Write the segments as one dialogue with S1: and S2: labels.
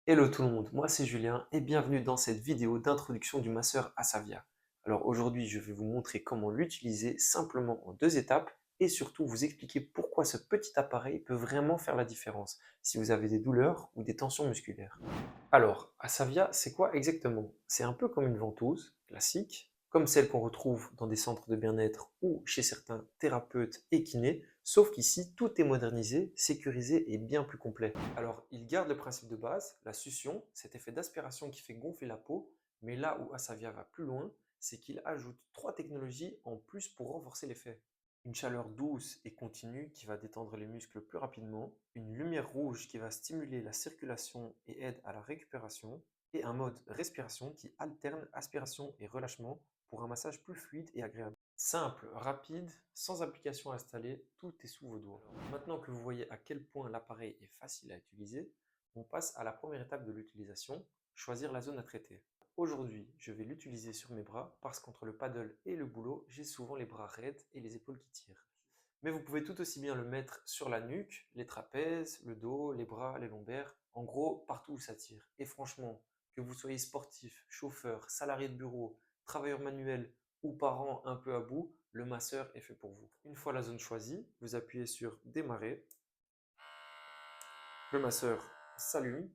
S1: Hello tout le monde, moi c'est Julien et bienvenue dans cette vidéo d'introduction du masseur Asavia. Alors aujourd'hui je vais vous montrer comment l'utiliser simplement en 2 étapes et surtout vous expliquer pourquoi ce petit appareil peut vraiment faire la différence si vous avez des douleurs ou des tensions musculaires. Alors, Asavia, c'est quoi exactement? C'est un peu comme une ventouse classique, comme celle qu'on retrouve dans des centres de bien-être ou chez certains thérapeutes et kinés, sauf qu'ici, tout est modernisé, sécurisé et bien plus complet. Alors, il garde le principe de base, la succion, cet effet d'aspiration qui fait gonfler la peau, mais là où Asavia va plus loin, c'est qu'il ajoute 3 technologies en plus pour renforcer l'effet. Une chaleur douce et continue qui va détendre les muscles plus rapidement, une lumière rouge qui va stimuler la circulation et aide à la récupération, et un mode respiration qui alterne aspiration et relâchement pour un massage plus fluide et agréable. Simple, rapide, sans application installée, tout est sous vos doigts. Maintenant que vous voyez à quel point l'appareil est facile à utiliser, on passe à la première étape de l'utilisation, choisir la zone à traiter. Aujourd'hui, je vais l'utiliser sur mes bras parce qu'entre le paddle et le boulot, j'ai souvent les bras raides et les épaules qui tirent. Mais vous pouvez tout aussi bien le mettre sur la nuque, les trapèzes, le dos, les bras, les lombaires, en gros partout où ça tire. Et franchement, que vous soyez sportif, chauffeur, salarié de bureau, travailleur manuel ou parent un peu à bout, le masseur est fait pour vous. Une fois la zone choisie, vous appuyez sur démarrer, le masseur s'allume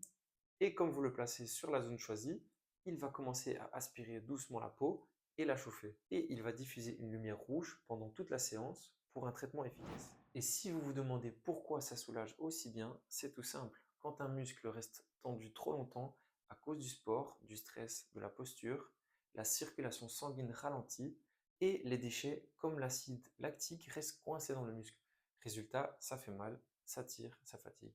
S1: et comme vous le placez sur la zone choisie, il va commencer à aspirer doucement la peau et la chauffer. Et il va diffuser une lumière rouge pendant toute la séance pour un traitement efficace. Et si vous vous demandez pourquoi ça soulage aussi bien, c'est tout simple. Quand un muscle reste tendu trop longtemps à cause du sport, du stress, de la posture, la circulation sanguine ralentit et les déchets comme l'acide lactique restent coincés dans le muscle. Résultat, ça fait mal, ça tire, ça fatigue.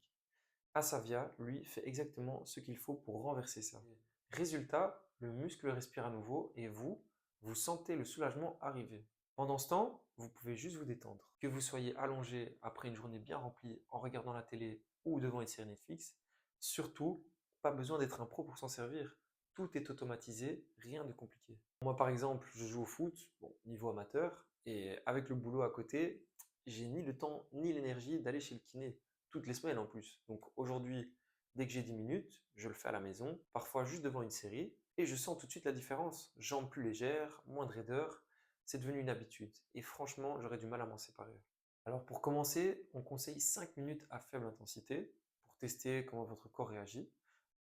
S1: Asavia, lui, fait exactement ce qu'il faut pour renverser ça. Résultat, le muscle respire à nouveau et vous sentez le soulagement arriver. Pendant ce temps, vous pouvez juste vous détendre. Que vous soyez allongé après une journée bien remplie en regardant la télé ou devant une série Netflix, surtout, pas besoin d'être un pro pour s'en servir. Tout est automatisé, rien de compliqué. Moi, par exemple, je joue au foot, bon, niveau amateur, et avec le boulot à côté, j'ai ni le temps ni l'énergie d'aller chez le kiné toutes les semaines en plus. Donc aujourd'hui, dès que j'ai 10 minutes, je le fais à la maison, parfois juste devant une série, et je sens tout de suite la différence. Jambes plus légères, moins de raideur, c'est devenu une habitude. Et franchement, j'aurais du mal à m'en séparer. Alors pour commencer, on conseille 5 minutes à faible intensité pour tester comment votre corps réagit.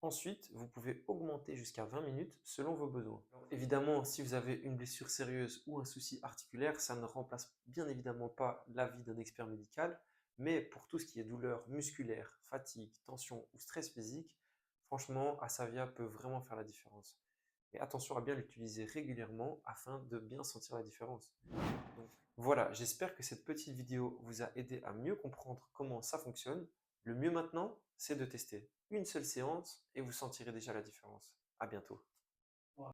S1: Ensuite, vous pouvez augmenter jusqu'à 20 minutes selon vos besoins. Alors, évidemment, si vous avez une blessure sérieuse ou un souci articulaire, ça ne remplace bien évidemment pas l'avis d'un expert médical, mais pour tout ce qui est douleur musculaire, fatigue, tension ou stress physique, franchement, Asavia peut vraiment faire la différence. Mais attention à bien l'utiliser régulièrement afin de bien sentir la différence. Donc, voilà, j'espère que cette petite vidéo vous a aidé à mieux comprendre comment ça fonctionne. Le mieux maintenant, c'est de tester une seule séance et vous sentirez déjà la différence. À bientôt.